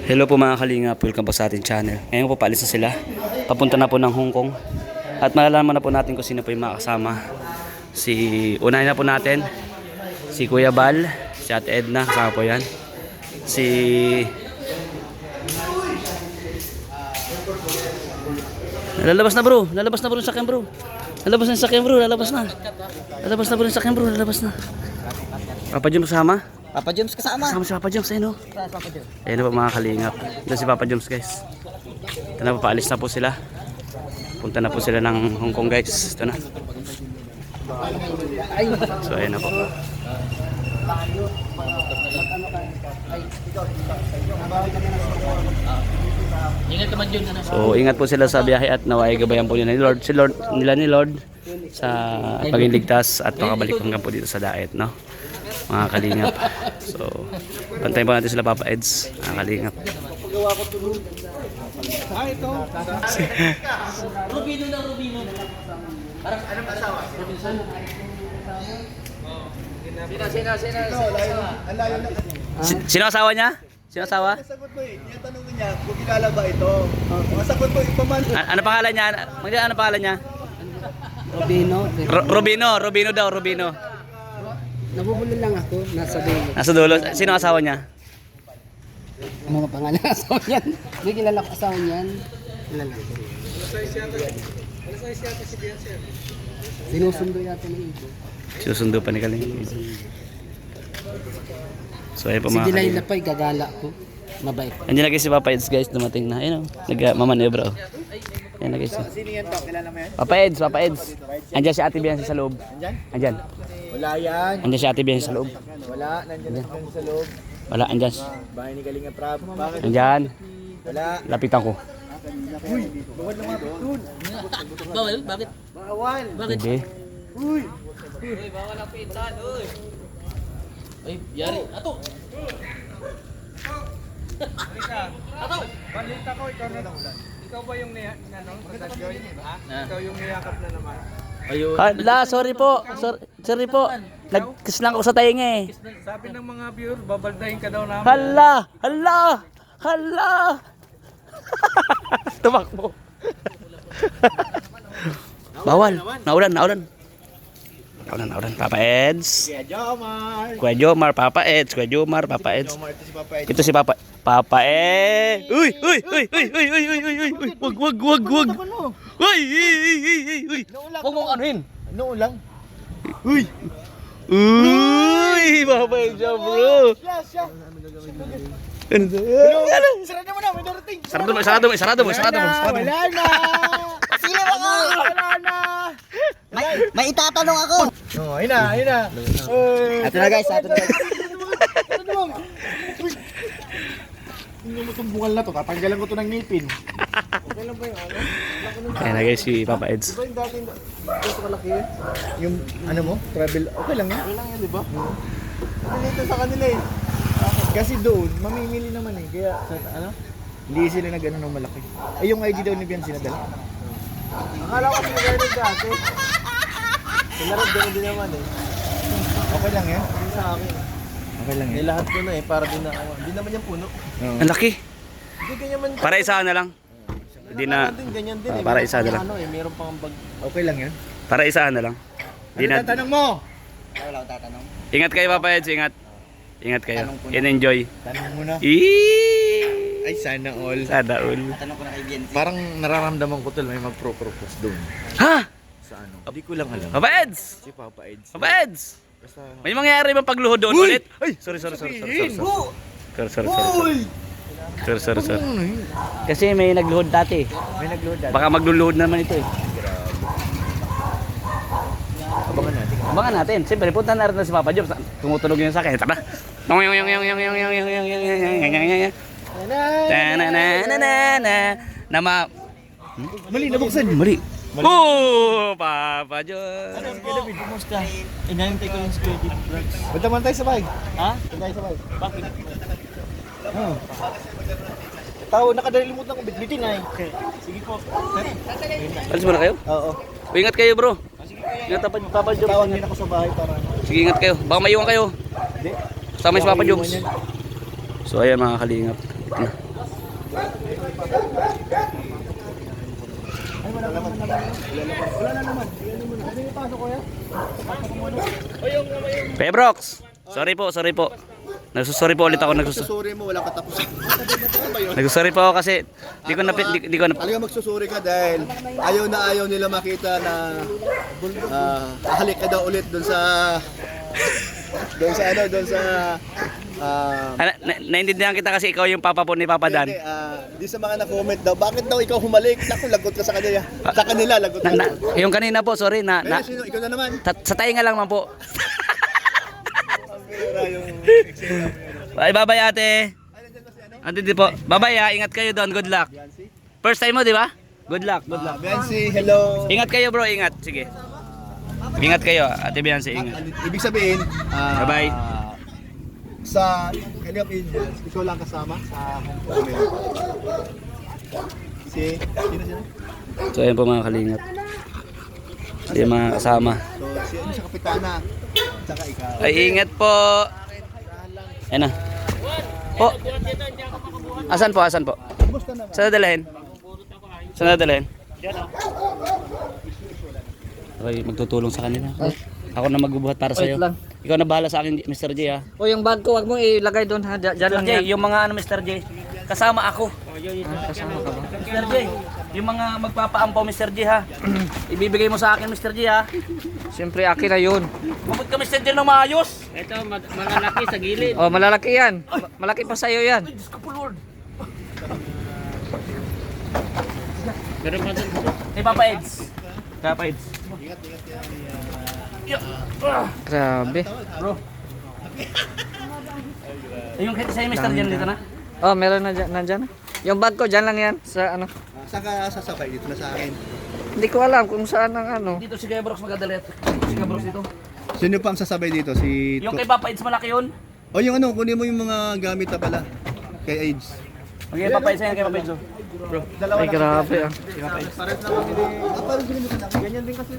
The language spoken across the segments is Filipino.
Hello po mga kalingap, welcome po sa ating channel. Ngayon po paalis na sila, papunta na po ng Hong Kong. At malalaman na po natin kung sino po yung makakasama. Unahin na po natin, si Kuya Bal, si Ate Edna, kasama po yan. Lalabas na bro yung sakyan bro. Lalabas na yung sakyan bro, lalabas na bro yung sakyan bro, lalabas na. Papa Joms kasama? Papa Joms kasama. Kasama si Papa Joms, ayun o. Papa Joms. Ayun po mga kalingap. Ito si Papa Joms guys. Ito na po, paalis na po sila. Punta na po sila ng Hong Kong guys. Ito na. So ayun na po. Ingat naman yun. So ingat po sila sa biyahe at naway gabayan po nila ni Lord. Nila ni Lord sa pagligtas at makabalik hanggang po dito sa daet, no? Mga kalingap. So bantayin po natin sila Papa Eds, mga kalingap. Rubino. Parang anong asawa? Robinson. Sino asawa niya? Sino asawa? Sagot mo eh. Yung tanong niya, kung kilala ba ito? Masagot mo, ipaman. Ano pangalan niya? Ano pangalan niya? Robino daw. Nabubulol lang ako, nasa dulo. Nasa dulo. Sino asawa niya? Ang mga pangalan ng asawa niyan. May kilala ko asawa niyan. Kilala ko. Sinusundo yata ng ibo. Susundo pa ni Kaling. So ayun po Si mga Dilay kalingap. Lapay, gagala ko. Mabait. Andiyan na guys si Papa Eds guys, dumating na. Ayun o, nagmamanebra o. Ayun na guys. Sino yan to? Kilala mo yan? Papa Eds. Andiyan si Ate Bianca sa loob. Andyan. Wala yan. Andiyan si Ate Bianca sa loob. Wala, nandiyan na sa loob. Wala, andyan. Bahay ni Kalinga Prab. Bakit? Andyan. Wala. Lapitan ko. Bawal na mga doon. Bawal? Bakit? Bawal. Hindi. Uy. Bawal ang pinsan, uy. Ay, yari. Ato. Ato. Balita ko, ikaw ba yung ikaw yung niyakap na naman? Ayun. Hala, sorry po. Sorry po. Nagkiss lang ako sa tainga eh. Sabi ng mga viewers, babaldahin ka daw namin. Hala. Tumakbo. Bawal. Naulan. Papa Eds. Kuya Jomar, Papa Eds. Ito si Papa Eds. Uy. Wag. Uy. Huwag mong anuhin. Noon lang. Uy. Papa Eds siya, bro. Siya. Ano? Sarado mo na, may darating. Sarado mo. Wala na. Sino ako? Wala na. May itatanong ako. Oh, ayun na. Ito na guys. Hindi mo itong bungal na to, tatanggalan ko to ng ngipin. Okay lang ba yung ano? Ayan na guys si Papa Eds. Diba yung dating gusto kalaki yun? Yung ano mo, travel, okay lang yan? Okay lang yan, diba? Dito sa kanila eh. Kasi doon, mamimili naman eh. Kaya, ano? Hindi sila nag-ano ng malaki. Ay, yung ID daw ni Bian sinadala. Akala ko sinadala dati. Sila rin gano'n din naman eh. Okay lang yan? Sa akin. Okay lang yan. Lahat ko na eh, para din na ako. Hindi naman yung puno. Ang laki. Hindi ganyan man. Para isa na lang. Hindi na. Ganyan din eh. Para isa na lang. Ano eh, meron pang bag. Okay lang yan? Para isa na lang. Hindi Ano na. tatanong mo? Wala akong tatanong. Ingat kayo Papa Eds, ingat kayo. Enjoy. Tanong mo na. Eee! Ay, sana all. Sada all. Tatanong ko na kay Bianca. Parang nararamdaman ko tol may mag-propose doon. Ha? Sa ano? Hindi ko lang alam. Papa Eds! Si Papa Eds. Papa Eds! Basta May mangyayari bang pagluhod doon Uy! ulit? Ay! Sorry. Sabihin! Sorry. Kasi may nagluhod dati. May nag-load dati. Baka magluluhod naman ito eh. Abangan natin. Siyempre, punta na rin si Papa Joms. Tumutunog yun sa akin. Tara. Nama. Mali, nabuksan. Mali. Papa Joms. David, kumusta? Inahintay ko yung security drugs. Punta man tayo sa bahay. Ha? Punta tayo sa bahay. Bakit? Tao, nakadalimutan ko bitbitin ay. Sige po. Alis muna kayo? Oo. Ingat kayo bro. Ingat Papa Joms. Tawag din ako sa bahay para ano. Sige, ingat kayo. Baka maiwan kayo. Hindi. Sama si Papa Baka Joms. iwan yan. So ayan mga kalingap. Pebrox! Sorry po. Nagsusorry po ulit ako. Magsusuri mo, wala katapusan. Ano ba yun? Nagsusorry po ako kasi di ko na Talaga magsusuri ka dahil ayaw nila makita na halik ka daw ulit doon sa naintindihan kita kasi ikaw yung papa po ni Papa Dan. di sa mga na-comment daw, bakit daw ikaw humalik? Naku, lagot ka sa kanila. Sa kanila, lagot ka. Yung kanina po, sorry Pero sino, ikaw na naman. sa tainga lang man po. Yung Bye ate. Andito po. Bye ingat kayo doon. Good luck. First time mo, di ba? Good luck. Biancy, hello. Ingat kayo bro, ingat. Sige. Ingat kayo, Ate Biancy, ingat. Ibig sabihin, Bye-bye. Sa Kelly of Angels, ikaw lang kasama sa sino? So ayun po mga kalingap. Hindi mga kasama. So, si Kapitana, tsaka ikaw. Ay, ingat po. Ayun na. Po. Asan po? Kumusta naman? Saan nadalhin? Okay, magtutulong sa kanila. Ako na magbubuhat para sa'yo. lang. Ikaw na bahala sa akin, Mr. J ha. O yung bag ko, wag mo ilagay doon ha. Diyan lang Mr. J, yan. yung mga Mr. J, kasama ako. Kasama ka ba? Mr. J, yung mga magpapaampaw Mr. J ha. Ibibigay mo sa akin Mr. J ha. Siyempre akin na yun. Bukod ka Mr. J ng maayos. Ito, malalaki sa gilid. Oh, malalaki yan. Malaki pa sa'yo yan. Ay, Diyos ko po Lord. Pero pa doon. Hey, Papa Eds. Grabe. Bro. Yung sa'yo Mr. J dito na? Oh, meron na dyan, nandyan. Yung bag ko, dyan lang yan. Sa ano. Saan ka sasabay dito na sa akin? Hindi ko alam kung saan ang ano. Dito si Kuya Brox magdadalit. Si Kuya Brox dito. Sino pa ang sasabay dito? Si Yung kay Papa Eds malaki yun. O yung ano, kunin mo yung mga gamit na pala. Kay AIDS. Okay, Papa Eds, kay Papa Eds. Bro. Ay, grabe ah. Pares na kami din. Parang ganyan din kasi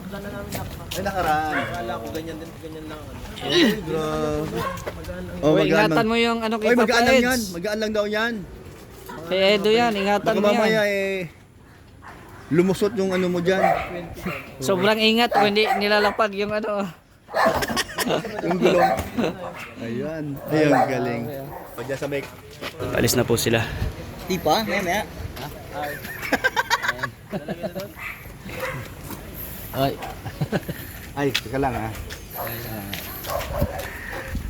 dala namin na. Ay, nakaraan. Akala ko ganyan lang. Ay, grabe. Oh, Uy, ingatan mo yung ano kay Oy, Papa magaan lang yan. Eds. Magaan lang daw yan. Kay Edo yan, ingatan Baka mo mamaya yan. lumusot yung ano mo dyan. Sobrang ingat o hindi nilalapag yung ano. Yung gulong. Ayan. Ayun, galing. O dyan sa mic. Alis na po sila. Di pa? Maya. Ay. Ay, teka lang ha.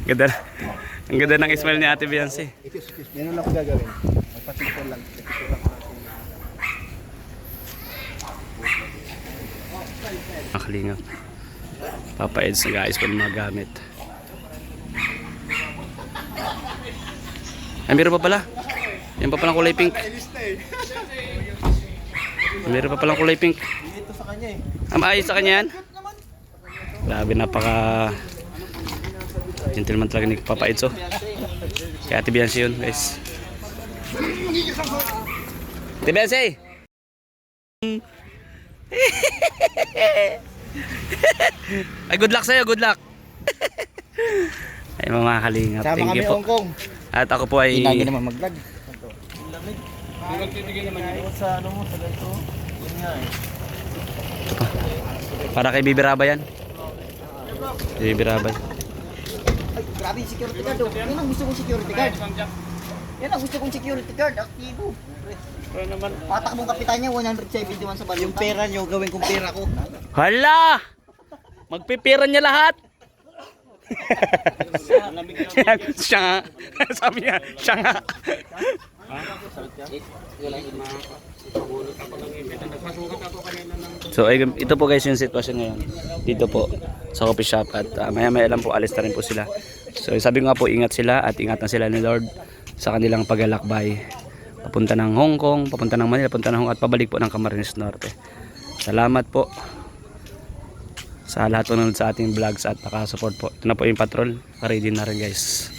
Ganda. Ang ganda ng smile ni Ate Biancy. Excuse. Yan lang ako gagawin. Magpapicture lang. Nakalingap. Papa Eds nag-aayos po ng mga gamit. Ay, meron pa pala. Yan pa palang kulay pink. Meron pa palang kulay pink. Dito sa kanya Ayos sa kanya yan? Grabe, napaka gentleman talaga ni Papa Eds. Kaya Ate Biancy yun, guys. Ate Biancy! Ay, good luck sa'yo, good luck! Ay, mga kalingap, Sama thank kami you po. Hong Kong. At ako po ay naman mag-vlog. para kay Bibiraba yan. Bibiraba. Grabe yung security guard oh. Yan ang gusto kong security guard. Yan ang gusto kong security guard. Aktibo. Patak mong kapitan niya, 171 sa balita. Yung pera niyo, gawin kong pera ko. Hala! Magpipiran niya lahat. Siya nga. Sabi niya, siya nga. So ay, ito po guys yung sitwasyon ngayon dito po sa coffee shop at maya maya lang po alis na rin po sila. So sabi ko nga po, ingat sila at ingatan sila ni Lord sa kanilang paglalakbay papunta ng Hong Kong, papunta ng Manila, papunta ng Hong Kong at pabalik po ng Camarines Norte. Salamat po sa lahat po nanonood sa ating vlogs at nakasupport po. Ito na po yung patrol, ready na rin guys.